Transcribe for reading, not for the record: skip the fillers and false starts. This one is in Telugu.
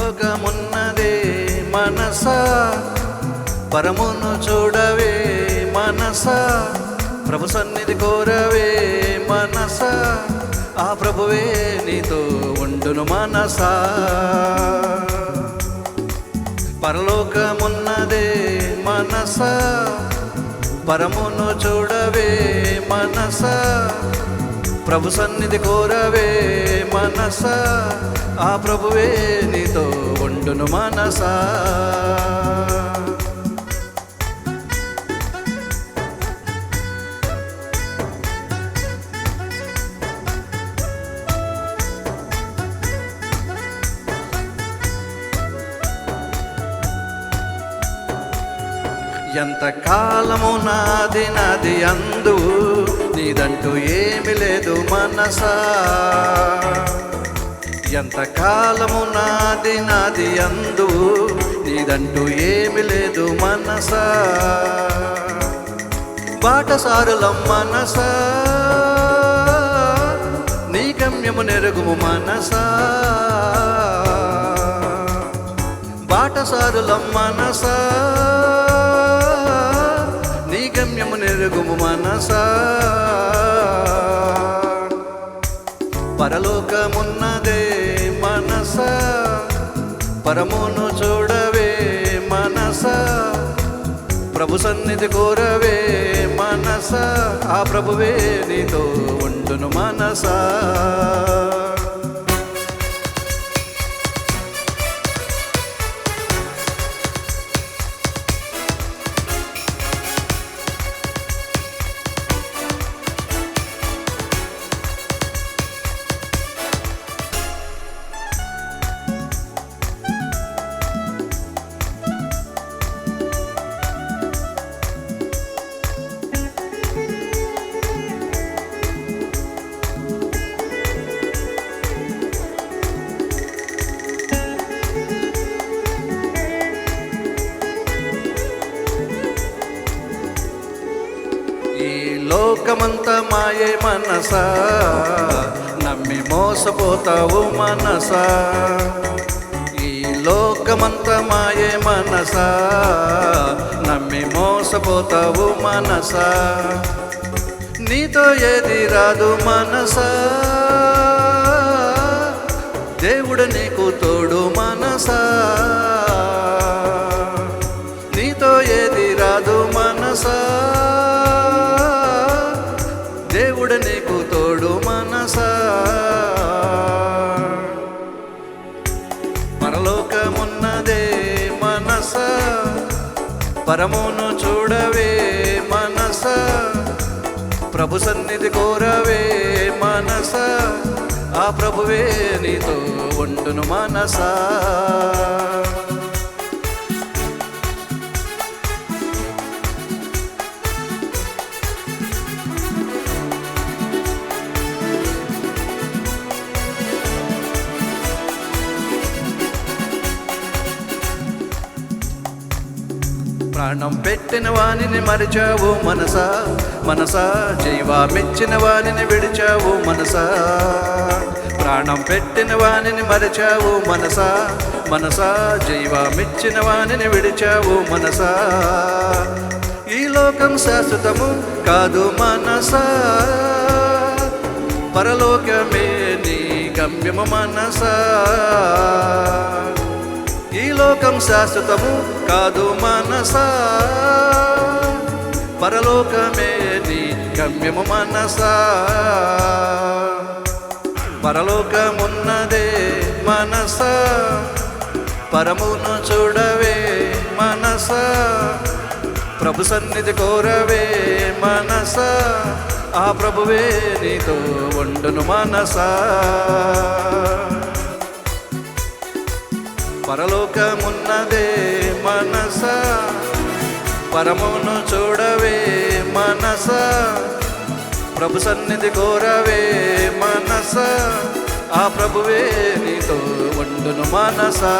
పరలోకమున్నదే మనసా, పరమును చూడవే మనసా, ప్రభు సన్నిధి కోరవే మనసా, ఆ ప్రభువే నీతో ఉండును మనసా. పరలోకమున్నదే మనసా, పరమును చూడవే మనసా, ప్రభు సన్నిధి కోరవే మనసా, ఆ ప్రభువే నీతో ఉండును మనసా. ఎంత కాలము నాది నాది అందు, నీదంటూ ఏమి లేదు మనసా. ఎంత కాలము నాది నాది అందు, నీదంటూ ఏమి లేదు మనసా. బాటసారులం మనసా, నీ గమ్యము నెరుగుము మనసా. బాటసారులం మనసా, నీ గమ్యము నెరుగుము మనసా. పరలోకమున్నదే మనసా, పరమును చూడవే మనసా, ప్రభు సన్నిధి కోరవే మనసా, ఆ ప్రభువే నీతో ఉండును మనసా. ఈ లోకమంతా మాయే మనసా, నమ్మి మోసపోతావు మనసా. ఈ లోకమంతా మాయే మనసా, నమ్మి మోసపోతావు మనసా. నీతో ఏది రాదు మనసా, దేవుడు నీకు తోడు మనసా. నీతో ఏది రాదు మనసా, దేవుడు నీకు తోడు మనసా. పరలోకమున్నదే మనసా, పరమును చూడవే మనసా, ప్రభు సన్నిధి కోరవే మనసా, ఆ ప్రభువే నీతో ఉండును మనసా. ప్రాణం పెట్టిన వానిని మరిచావు మనసా, మనసా, జీవా మెచ్చిన వానిని విడిచావు మనసా. ప్రాణం పెట్టిన వానిని మరిచావు మనసా, మనసా, జీవా మెచ్చిన వానిని విడిచావు మనసా. ఈ లోకం శాశ్వతము కాదు మనసా, పరలోకమే నీ గమ్యము మనసా. ఈ లోకం శాశ్వతము కాదు మనసా, పరలోకమే నీ గమ్యము మనసా. పరలోకమున్నదే మనసా, పరమును చూడవే మనసా, ప్రభు సన్నిధి కోరవే మనసా, ఆ ప్రభువే నీతో ఉండును మనసా. పరలోకమున్నదే మనసా, పరమును చూడవే మనసా, ప్రభు సన్నిధి కోరవే మనసా, ఆ ప్రభువే నీతో ఉండును మనసా.